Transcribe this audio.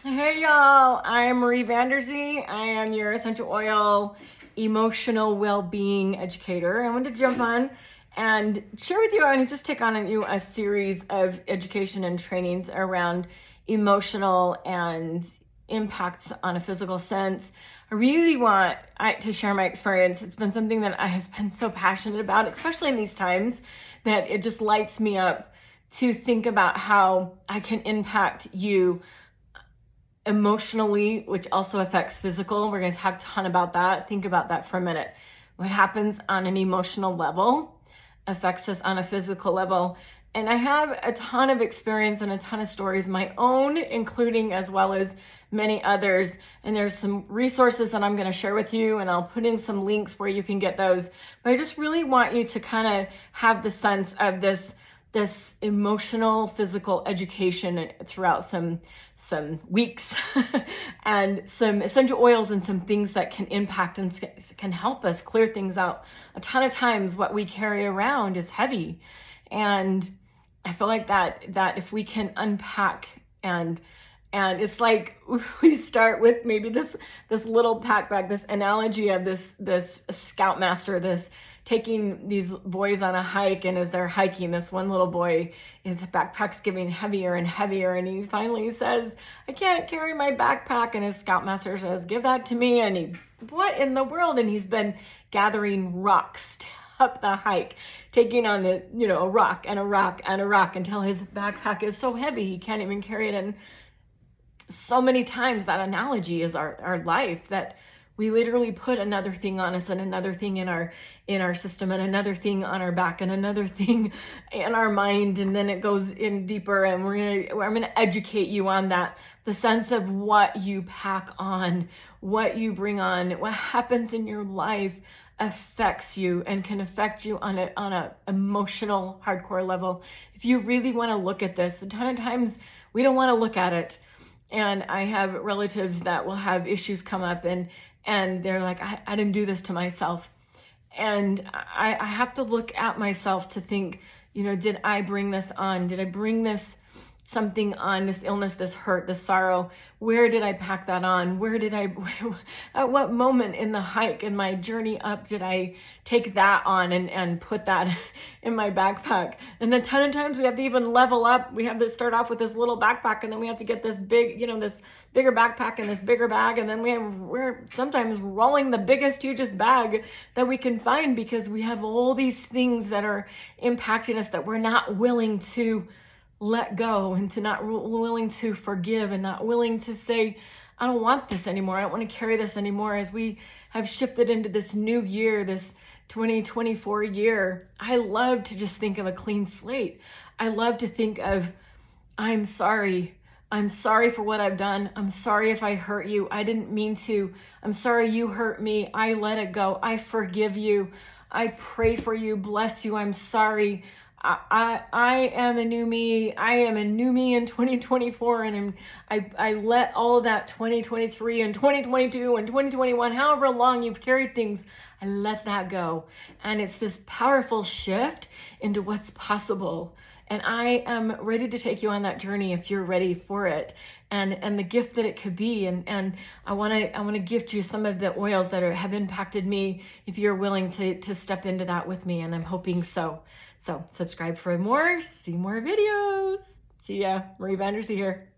Hey y'all, I'm Marie Vanderzee. I am your essential oil emotional well-being educator. I wanted to jump on and share with you, I want to just take on you a series of education and trainings around emotional and impacts on a physical sense. I really want to share my experience. It's been something that I have been so passionate about, especially in these times, that it just lights me up to think about how I can impact you emotionally, which also affects physical. We're going to talk a ton about that. Think about that for a minute. What happens on an emotional level affects us on a physical level. And I have a ton of experience and a ton of stories, my own, including as well as many others. And there's some resources that I'm going to share with you, and I'll put in some links where you can get those. But I just really want you to kind of have the sense of this emotional physical education throughout some weeks and some essential oils and some things that can impact and can help us clear things out. A ton of times what we carry around is heavy, and I feel like that if we can unpack and it's like we start with maybe this little backpack, this analogy of this scoutmaster, this taking these boys on a hike, and as they're hiking, this one little boy, his backpack's getting heavier and heavier, and he finally says, "I can't carry my backpack," and his scoutmaster says, "Give that to me." And he, what in the world? And he's been gathering rocks up the hike, taking on a rock and a rock and a rock until his backpack is so heavy he can't even carry it. And so many times that analogy is our life, that we literally put another thing on us and another thing in our system and another thing on our back and another thing in our mind, and then it goes in deeper. And I'm gonna educate you on that, the sense of what you pack on, what you bring on, what happens in your life affects you and can affect you on a emotional hardcore level. If you really want to look at this, a ton of times we don't want to look at it. And I have relatives that will have issues come up, and they're like, I didn't do this to myself. And I have to look at myself to think, did I bring this on? Did I bring something on, this illness, this hurt, this sorrow? Where did I pack that on? At what moment in the hike, in my journey up, did I take that on and put that in my backpack? And a ton of times we have to even level up. We have to start off with this little backpack, and then we have to get this big, this bigger backpack and this bigger bag. And then we're sometimes rolling the biggest, hugest bag that we can find, because we have all these things that are impacting us that we're not willing to let go, and to not willing to forgive, and not willing to say, I don't want this anymore. I don't want to carry this anymore. As we have shifted into this new year, this 2024 year, I love to just think of a clean slate. I love to think of, I'm sorry. I'm sorry for what I've done. I'm sorry if I hurt you. I didn't mean to. I'm sorry you hurt me. I let it go. I forgive you. I pray for you. Bless you. I'm sorry. I am a new me. I am a new me in 2024, and I let all that 2023 and 2022 and 2021, however long you've carried things, I let that go. And it's this powerful shift into what's possible. And I am ready to take you on that journey if you're ready for it, and the gift that it could be. And I want to gift you some of the oils that have impacted me, if you're willing to step into that with me. And I'm hoping so. So subscribe for more, see more videos. See ya. Marie Vanderzee here.